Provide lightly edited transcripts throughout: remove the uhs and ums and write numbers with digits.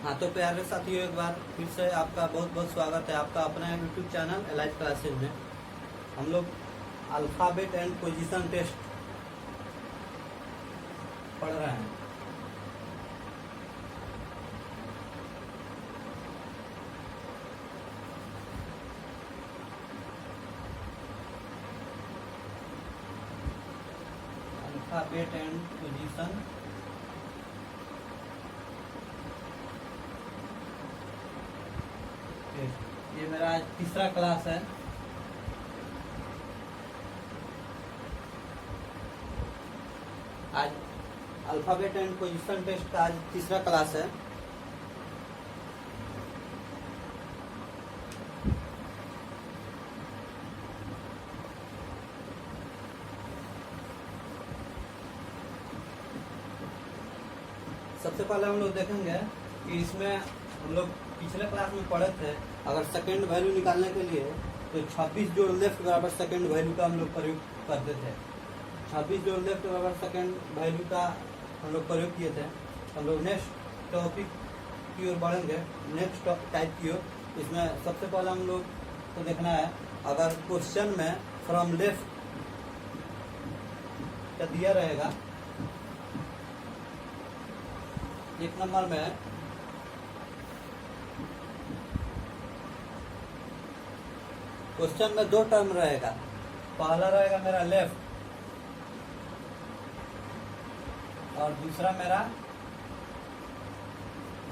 हाँ तो प्यारे साथियों, एक बार फिर से आपका बहुत बहुत स्वागत है आपका अपना यूट्यूब चैनल एलाइट क्लासेज में। हम लोग अल्फ़ाबेट एंड पोजीशन टेस्ट पढ़ रहे हैं। अल्फ़ाबेट एंड पोजीशन ये मेरा आज तीसरा क्लास है। आज अल्फ़ाबेट एंड पोजीशन टेस्ट का आज तीसरा क्लास है। सबसे पहले हम लोग देखेंगे कि इसमें हम लोग पिछले क्लास में पढ़े थे, अगर सेकंड वैल्यू निकालने के लिए तो 26 जोड़ लेफ्ट बराबर सेकंड वैल्यू का हम लोग प्रयोग करते थे। 26 जोड़ लेफ्ट बराबर सेकंड वैल्यू का हम लोग प्रयोग किए थे। हम लोग नेक्स्ट टॉपिक की ओर बढ़ेंगे, नेक्स्ट टाइप की ओर। इसमें सबसे पहले हम लोग को देखना है, अगर क्वेश्चन में फ्रॉम लेफ्ट का दिया रहेगा, एक नंबर में क्वेश्चन में दो टर्म रहेगा। पहला रहेगा मेरा लेफ्ट और दूसरा मेरा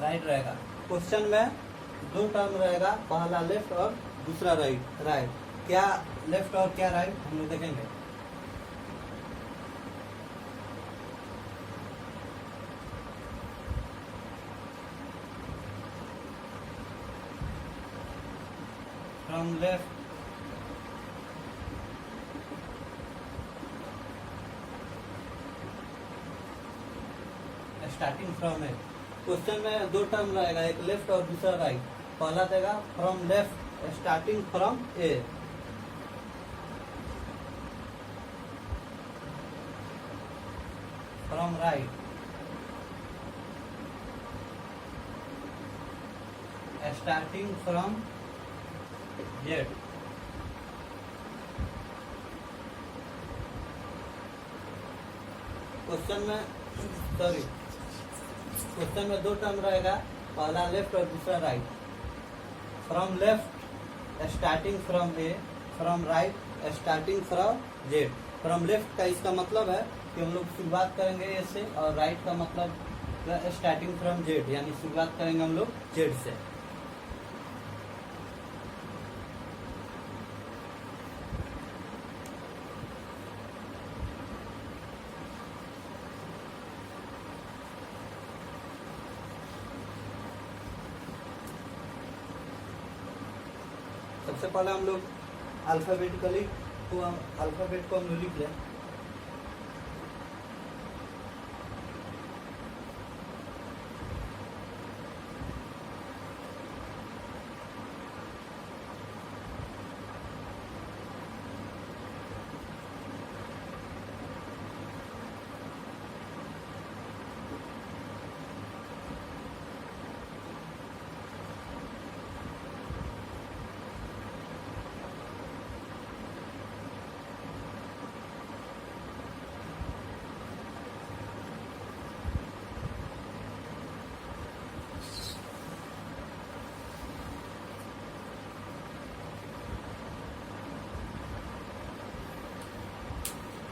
राइट रहेगा। क्वेश्चन में दो टर्म रहेगा, पहला लेफ्ट और दूसरा राइट। क्या लेफ्ट और क्या राइट हम लोग देखेंगे। फ्रॉम लेफ्ट स्टार्टिंग फ्रॉम है। क्वेश्चन में दो टर्म रहेगा, एक लेफ्ट और दूसरा राइट। पहला देगा from left starting from A, from right starting from Z. Question में दो टर्म रहेगा, पहला लेफ्ट और दूसरा right. From left starting from A, from right starting from Z. From left का इसका मतलब है कि हम लोग शुरुआत करेंगे ए से, और राइट का मतलब स्टार्टिंग फ्रॉम जेड, यानी शुरुआत करेंगे हम लोग जेड से। सबसे पहले हम लोग अल्फ़ाबेट को हम लोग लिख लें।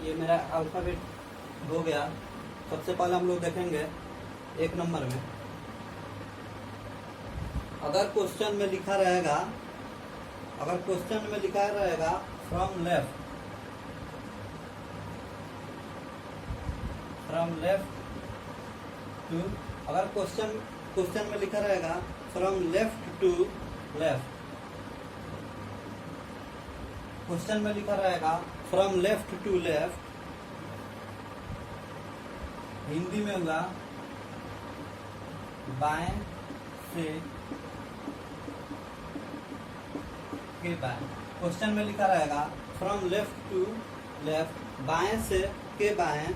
ये मेरा अल्फ़ाबेट हो गया। सबसे पहले हम लोग देखेंगे एक नंबर में, अगर क्वेश्चन में लिखा रहेगा फ्रॉम लेफ्ट टू, अगर क्वेश्चन में लिखा रहेगा from left to left, question में लिखा रहेगा from left to left, Hindi में होगा बाएं से के बाएं। क्वेश्चन में लिखा रहेगा फ्रॉम लेफ्ट टू लेफ्ट, बाएं से के बाएं,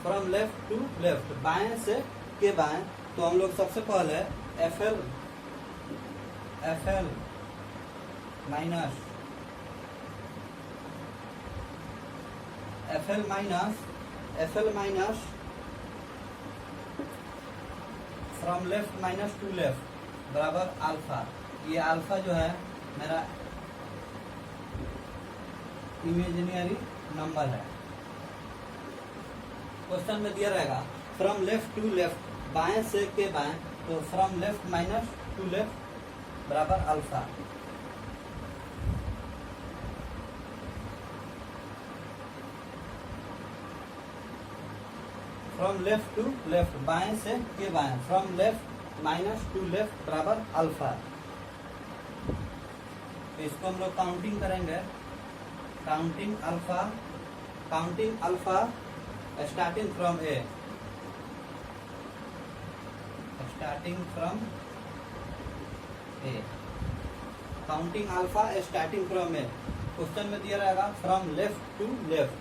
फ्रॉम लेफ्ट टू लेफ्ट, बाएं से के बाएं, तो हम लोग सबसे पहले F L minus from left minus to left बराबर अल्फा। ये अल्फा जो है मेरा इमेजिनरी नंबर है। क्वेश्चन में दिया रहेगा फ्रॉम लेफ्ट टू लेफ्ट, बाएं से के बाएं, तो from left minus to left बराबर alpha. From left to left, बाएं से के बाएं, from left minus to left बराबर अल्फा। तो इसको हम लोग काउंटिंग करेंगे, counting alpha starting from A, counting alpha starting from A. Question में दिया रहेगा फ्रॉम लेफ्ट टू लेफ्ट,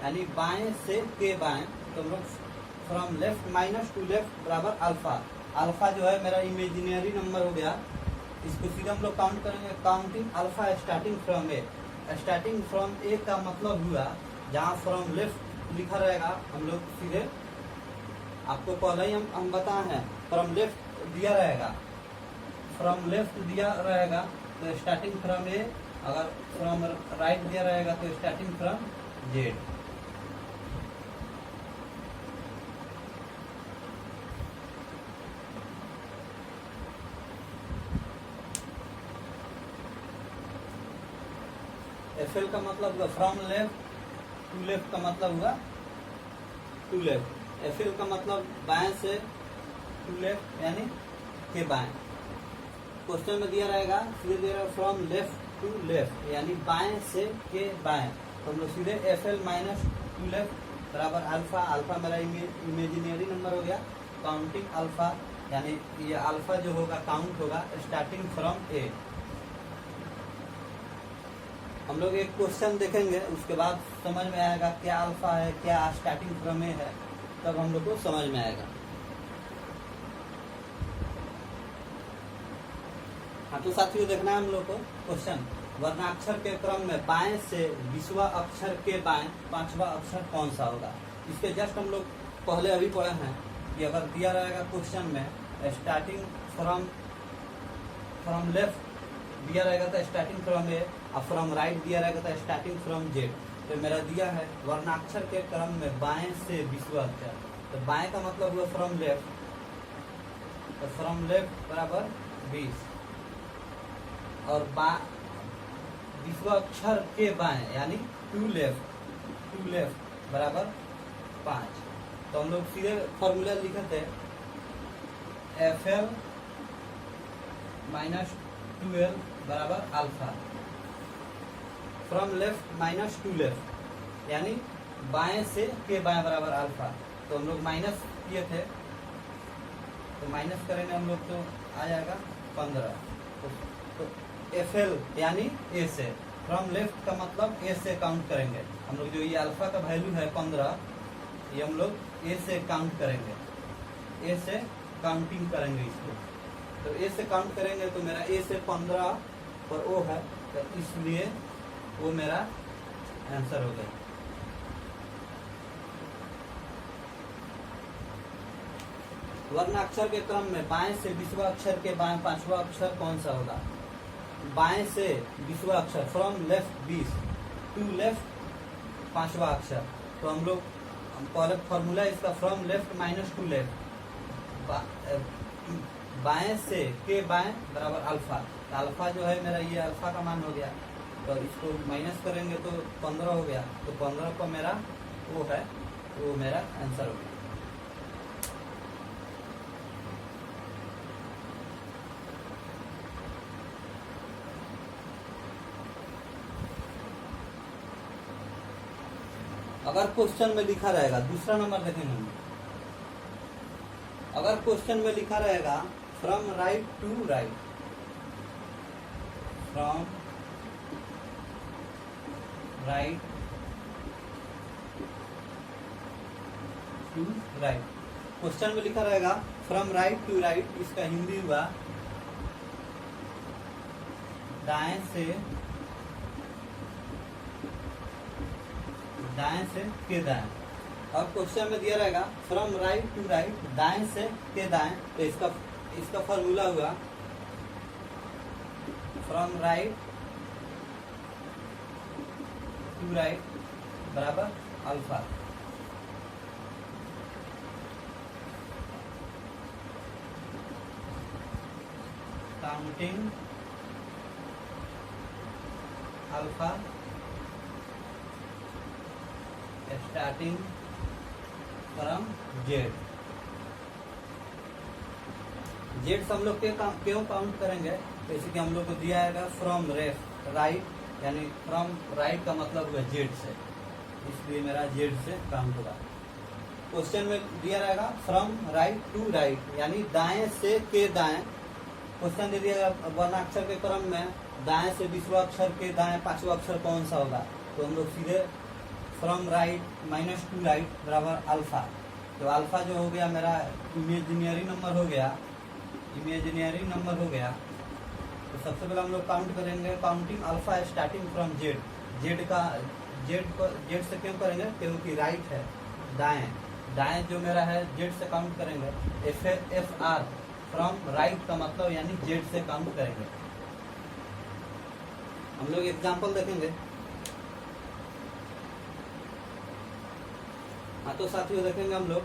यानी बाएं से के बाएं, तो हम लोग from left minus to left बराबर अल्फा। अल्फा जो है मेरा इमेजिनरी नंबर हो गया, इसको सीधा हम लोग काउंट करेंगे। Counting alpha starting from A, starting from A का मतलब हुआ जहाँ फ्रॉम लेफ्ट लिखा रहेगा, हम लोग सीधे आपको पहले ही हम बताए हैं, फ्रॉम लेफ्ट दिया रहेगा, फ्रॉम लेफ्ट दिया रहेगा तो स्टार्टिंग फ्रॉम ए, अगर फ्रॉम राइट दिया रहेगा तो स्टार्टिंग फ्रॉम जेड। एफएल का मतलब हुआ फ्रॉम लेफ्ट टू लेफ्ट का मतलब हुआ टू लेफ्ट। एफएल का मतलब बाएं से टू लेफ्ट यानी के बाएं। क्वेश्चन में दिया रहेगा सीधे दिया रहेगा फ्रॉम लेफ्ट टू लेफ्ट यानी बाएं से के बाएं, तो हम लोग सीधे एफएल माइनस टू लेफ्ट बराबर अल्फा। अल्फा मेरा इमेजिनरी नंबर हो गया। काउंटिंग अल्फा यानी ये अल्फा जो होगा काउंट होगा स्टार्टिंग फ्रॉम ए। हम लोग एक क्वेश्चन देखेंगे, उसके बाद समझ में आएगा क्या अल्फा है क्या स्टार्टिंग फ्रॉम ए है, तब हम लोग को समझ में आएगा। हाँ तो साथियों देखना है हम लोग को क्वेश्चन, वर्णाक्षर के क्रम में बाएं से 20वां अक्षर के बाएं 5वां अक्षर कौन सा होगा। इसके जस्ट हम लोग पहले अभी पढ़े हैं कि अगर दिया रहेगा क्वेश्चन में स्टार्टिंग फ्रॉम लेफ्ट दिया रहेगा तो स्टार्टिंग फ्रॉम ए, और फ्रॉम राइट दिया रहेगा तो स्टार्टिंग फ्रॉम जेड। तो मेरा दिया है वर्णाक्षर के क्रम में बाएं से 20वां अक्षर, तो बाएं का मतलब हुआ फ्रॉम लेफ्ट, तो फ्रॉम लेफ्ट बराबर 20, और 20वां अक्षर के बाएं यानी टू लेफ्ट बराबर 5। तो हम लोग सीधे फॉर्मूला लिखते हैं एफएल माइनस 2l बराबर alpha. From left minus to left यानी बाएं से के बाएं बराबर अल्फा। तो हम लोग माइनस किए थे, तो माइनस करेंगे हम लोग तो आ जाएगा 15। तो एफएल यानी ए से, फ्रॉम लेफ्ट का मतलब ए से काउंट करेंगे हम लोग। जो ये अल्फा का वैल्यू है 15, ये हम लोग ए से काउंट करेंगे, ए से काउंटिंग करेंगे इसको। तो ए से काउंट करेंगे तो मेरा ए से 15 पर ओ है, तो इसलिए वो मेरा आंसर हो गया। वर्णाक्षर के क्रम में बाएं से 20वां अक्षर के बाएं 5वां अक्षर कौन सा होगा। बाएं से 20वां अक्षर फ्रॉम लेफ्ट 20 टू लेफ्ट 5वां अक्षर, तो हम लोग पहले फॉर्मूला इसका from left minus to left, बाएं से के बाएं बराबर अल्फा। तो अल्फा जो है मेरा ये अल्फा का मान हो गया, तो इसको माइनस करेंगे तो 15 हो गया। तो 15 का मेरा वो है, वो मेरा आंसर हो गया। अगर क्वेश्चन में लिखा रहेगा, दूसरा नंबर देखेंगे हम, अगर क्वेश्चन में लिखा रहेगा from right to right, from right to right. Question में लिखा रहेगा फ्रॉम राइट टू राइट, इसका हिंदी हुआ दाएं से के दाएं। अब क्वेश्चन में दिया रहेगा फ्रॉम राइट टू राइट, दाएं से के दाएं, तो इसका फॉर्मूला हुआ फ्रॉम राइट टू राइट बराबर alpha. Counting alpha starting from Z. Z से हम लोग क्यों काउंट करेंगे, जैसे कि हम लोग को दिया है फ्रॉम राइट, यानी फ्रॉम राइट का मतलब हुआ जेड से, इसलिए मेरा जेड से काउंट होगा। क्वेश्चन में दिया रहेगा फ्रॉम राइट टू राइट, यानी दाएं से के दाएं। क्वेश्चन दे दिया वर्णाक्षर के क्रम में दाएं से 20वां अक्षर के दाएं 5वां अक्षर कौन सा होगा, तो हम लोग सीधे from right minus two right बराबर अल्फा। तो अल्फा जो हो गया मेरा इमेजिनरी नंबर हो गया, तो सबसे पहले हम लोग काउंट करेंगे counting alpha starting from Z. Z से क्यों करेंगे, क्योंकि राइट है, दाएं जो मेरा है जेड से काउंट करेंगे। एफ आर फ्रॉम राइट का मतलब यानी जेड से काउंट करेंगे। हम लोग एग्जाम्पल देखेंगे। हाँ तो साथियों देखेंगे हम लोग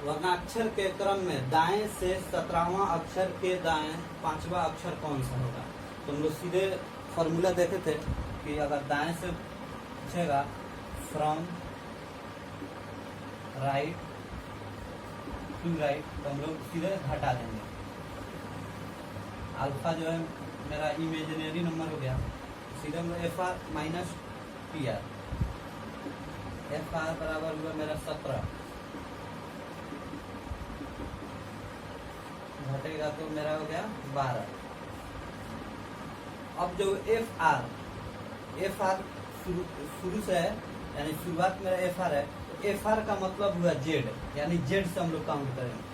वर्णाक्षर के क्रम में दाएं से 17वां अक्षर के दाएं 5वां अक्षर कौन सा होगा। तो हम लोग सीधे फॉर्मूला देखे थे कि अगर दाएं से पूछेगा फ्रॉम राइट टू राइट, तो हम लोग सीधे घटा देंगे। अल्फा जो है मेरा इमेजिनरी नंबर हो गया, सीधे हम लोग F R minus P R, F R बराबर हुआ मेरा 17, घटेगा तो मेरा हो गया 12। अब जो एफ आर शुरू से है, यानी शुरुआत मेरा एफ आर है, तो एफ आर का मतलब हुआ जेड, यानी जेड से हम लोग काउंट करेंगे।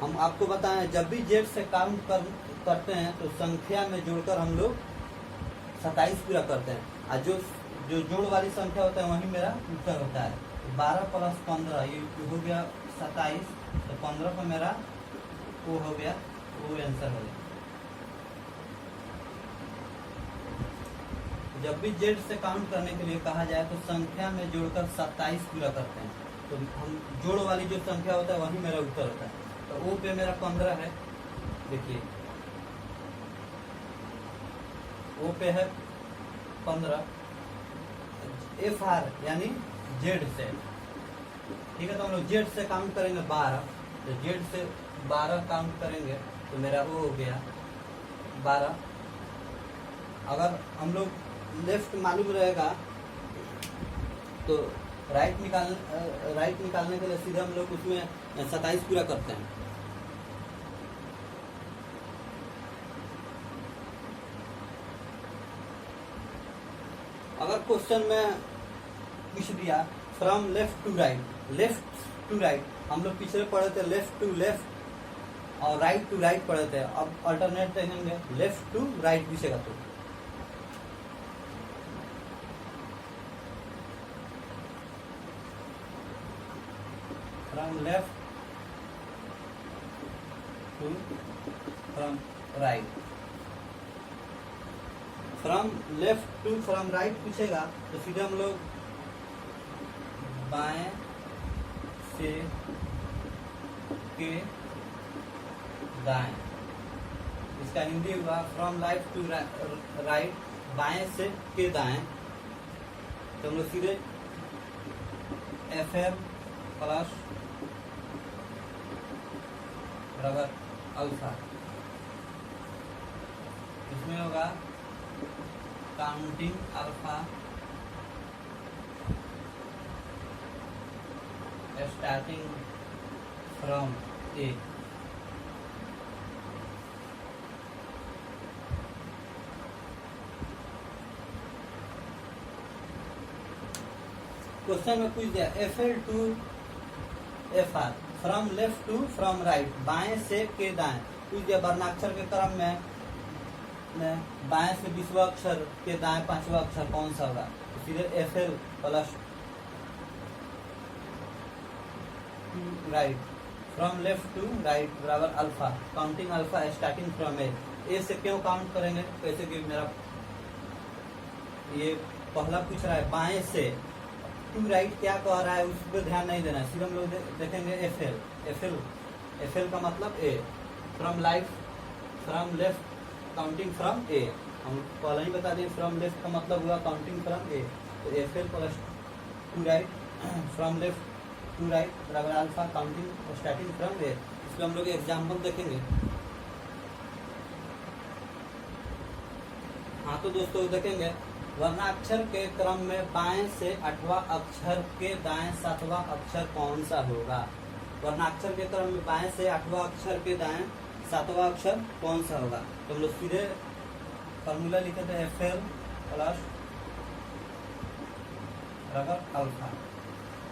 हम आपको बताएं जब भी जेड से काउंट करते हैं तो संख्या में जोड़कर हम लोग 27 पूरा करते हैं, और जो जोड़ वाली संख्या होता है वही मेरा उत्तर होता है। 12 प्लस 15 ये हो गया 27, तो 15 का मेरा वो हो गया, वो आंसर हो गया। जब भी जेड से काउंट करने के लिए कहा जाए तो संख्या में जोड़कर 27 पूरा करते हैं, तो हम जोड़ वाली जो संख्या होता है वही मेरा उत्तर होता है। तो ओ पे मेरा 15 है, देखिए ओ पे है 15, एफ आर यानी जेड से, ठीक है। तो हम लोग जेड से काउंट करेंगे 12, तो जेड से 12 काउंट करेंगे तो मेरा वो हो गया 12। अगर हम लोग लेफ्ट मालूम रहेगा तो राइट निकालने के लिए सीधे हम लोग उसमें 27 पूरा करते हैं। अगर क्वेश्चन में पूछ दिया फ्रॉम लेफ्ट टू राइट, हम लोग पिछले पढ़े थे लेफ्ट टू लेफ्ट और राइट टू राइट पढ़े थे, अब अल्टरनेट देखेंगे लेफ्ट टू राइट पूछेगा तो from left to from right, from left to from right पूछेगा तो सीधे हम लोग बाएं से के दाएं, इसका हिंदी हुआ फ्रॉम लेफ्ट टू राइट, बाएं से के दाएं। तो हम लोग सीधे एफ एम प्लस बराबर अल्फा, इसमें होगा counting alpha starting from A. Question में पूछ दिया FL2 F R. From left to from right, बाएं से के दाएं। तो वर्णाक्षर के क्रम में बाएं से 20वां अक्षर के दाएं 5वां अक्षर कौन सा होगा? सीधे F L plus right. From left to right बराबर alpha, counting alpha starting from A से क्यों काउंट करेंगे? कैसे कि मेरा ये पहला पूछ रहा है बाएं से, टू राइट क्या कह रहा है उस पर ध्यान नहीं देना है। सिर्फ हम लोग देखेंगे एफ एल। एफ एल का मतलब ए। फ्रॉम लेफ्ट काउंटिंग फ्रॉम ए, हम पहले ही बता दें फ्रॉम लेफ्ट का मतलब हुआ काउंटिंग फ्रॉम ए। तो F L plus to right from left to right बराबर alpha, counting starting from A. इसमें हम लोग एग्जाम्पल देखेंगे। हाँ तो दोस्तों देखेंगे, वर्णाक्षर के क्रम में बाएं से 8वां अक्षर के दाएं 7वां अक्षर कौन सा होगा? वर्णाक्षर के क्रम में बाएं से 8वां अक्षर के दाएं 7वां अक्षर कौन सा होगा? तो हम लोग सीधे फॉर्मूला लिखे थे एफ एल प्लस बराबर अल्फा।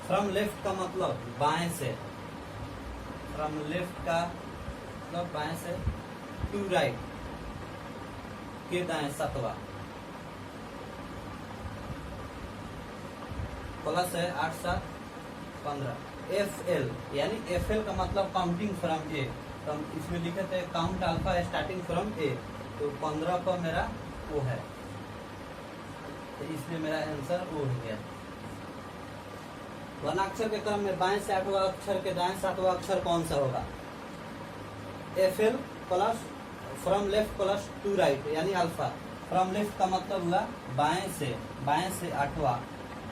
फ्रॉम लेफ्ट का मतलब बाएं से, फ्रॉम लेफ्ट का मतलब बाएं से, टू राइट के दाएं 7वां प्लस है 8 7 15। एफ एल यानी एफ एल का मतलब काउंटिंग फ्रॉम ए। तो हम इसमें लिखे थे count alpha starting from A, तो 15 पर मेरा ओ है, तो इसलिए मेरा आंसर ओ हो गया। वर्णाक्षर के क्रम में बाएं से 8वां अक्षर के दाएं 7वां अक्षर कौन सा होगा? F L plus from left plus to right यानी अल्फा। फ्रॉम लेफ्ट का मतलब हुआ बाएं से 8वां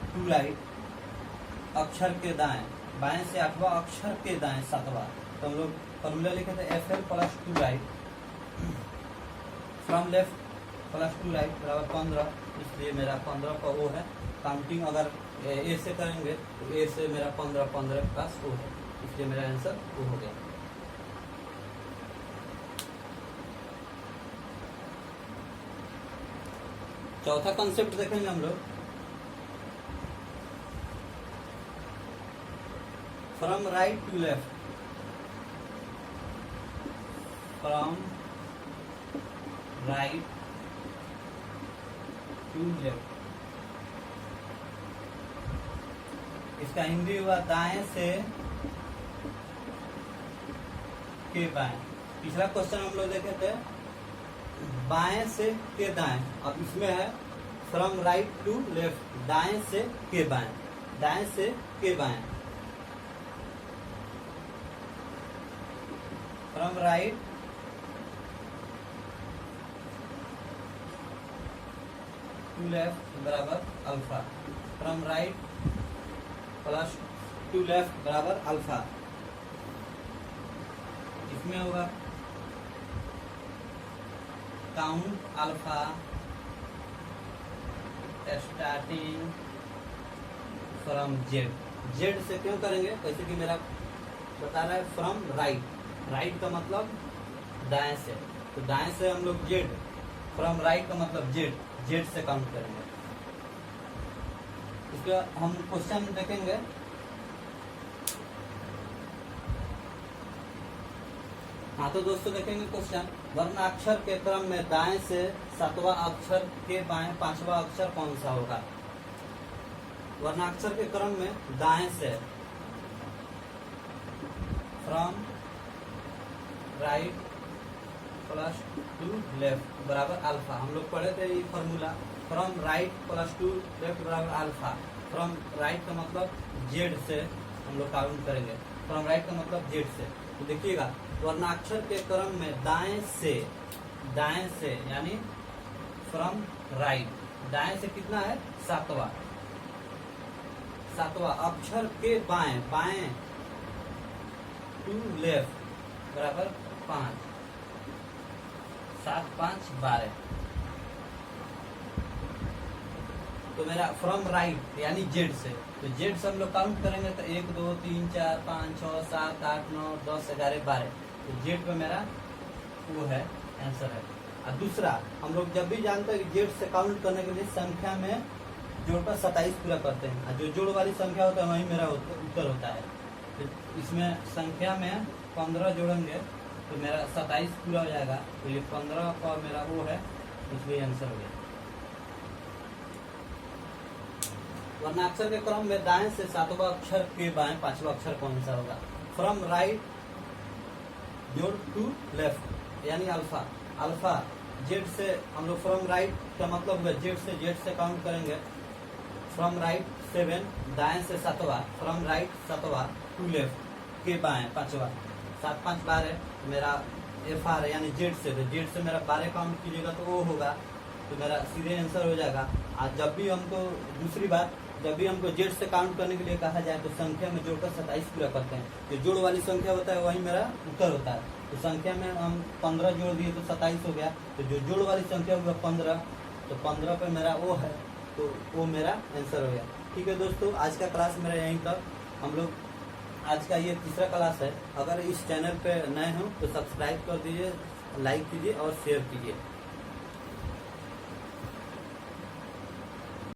टू राइट अक्षर के दाएं, बाएं से 8वां अक्षर के दाएं 7वां। तो हम लोग फॉर्मूला लिखे थे F L plus to right from left plus to right बराबर 15, इसलिए मेरा 15 का ओ है। काउंटिंग अगर ए से करेंगे तो ए से मेरा 15 के पास ओ है, इसलिए मेरा आंसर ओ हो गया। चौथा कॉन्सेप्ट देखेंगे हम लोग, from right to left. From right to left, इसका हिंदी हुआ दाएं से के बाएं। पिछला क्वेश्चन हम लोग देखे थे बाएं से के दाएं, अब इसमें है फ्रॉम राइट टू लेफ्ट, दाएं से के बाएं, दाएं से के बाएं। फ्रॉम राइट टू लेफ्ट बराबर alpha. From right plus two left बराबर अल्फा। इसमें होगा count alpha starting from Z. Z से क्यों करेंगे? जैसे कि मेरा बता रहा है फ्रॉम राइट, राइट का मतलब दाएं से, तो दाएं से हम लोग जेड, फ्रॉम राइट का मतलब जेड, जेड से काउंट करेंगे। इसका हम क्वेश्चन देखेंगे। हाँ तो दोस्तों देखेंगे क्वेश्चन, वर्णाक्षर के क्रम में दाएं से 7वां अक्षर के बाएं 5वां अक्षर कौन सा होगा? वर्णाक्षर के क्रम में दाएं से, from right plus two left बराबर अल्फा। हम लोग पढ़े थे ये formula, from right plus two left बराबर अल्फा। फ्रॉम राइट का मतलब जेड से हम लोग काउंट करेंगे, फ्रॉम राइट का मतलब जेड से। तो देखिएगा वर्णाक्षर के क्रम में दाएं से यानी फ्रॉम राइट, दाएं से कितना है? 7वां अक्षर के बाएं, बाएं टू लेफ्ट बराबर 5, 7 5 12। तो मेरा फ्रॉम राइट यानी जेड से, तो जेड से हम लोग काउंट करेंगे तो 1 2 3 4 5 6 7 8 9 10 11 12। तो जेड पे मेरा वो है आंसर है। और दूसरा हम लोग जब भी जानते हैं कि जेड से काउंट करने के लिए संख्या में जोड़कर 27 पूरा करते हैं, और जो जोड़ वाली संख्या होता है वही मेरा उत्तर होता है। तो इसमें संख्या में 15 जोड़ेंगे तो मेरा 27 पूरा हो जाएगा। तो ये 15 का मेरा वो है, इसलिए आंसर हो गया। वर्णाक्षर के क्रम में दाएं से 7वां अक्षर के बाएं 5वां अक्षर कौन सा होगा? फ्रॉम राइट जोड़ टू लेफ्ट, यानी अल्फा। अल्फा जेड से हम लोग फ्रॉम राइट का मतलब होगा जेड से काउंट करेंगे। फ्रॉम राइट 7, दाएं से 7वां, फ्रॉम राइट 7वां टू लेफ्ट के बाएं 5वां, 7 5 12 मेरा एफ आर यानी जेड से, तो जेड से मेरा 12 काउंट कीजिएगा तो वो होगा, तो मेरा सीधे आंसर हो जाएगा। आज जब भी हमको दूसरी बात, जब भी हमको जेड से काउंट करने के लिए कहा जाए तो संख्या में जोड़कर 27 पूरा करते हैं। जो जोड़ वाली संख्या होता है वही मेरा उत्तर होता है। तो संख्या में हम 15 जोड़ दिए तो 27 हो गया। तो जो जोड़ वाली संख्या होगा 15, तो 15 पे मेरा वो है, तो वो मेरा आंसर हो गया। ठीक है दोस्तों, आज का क्लास मेरा यहीं तक। हम लोग आज का ये तीसरा क्लास है। अगर इस चैनल पे नए हो तो सब्सक्राइब कर दीजिए, लाइक कीजिए और शेयर कीजिए।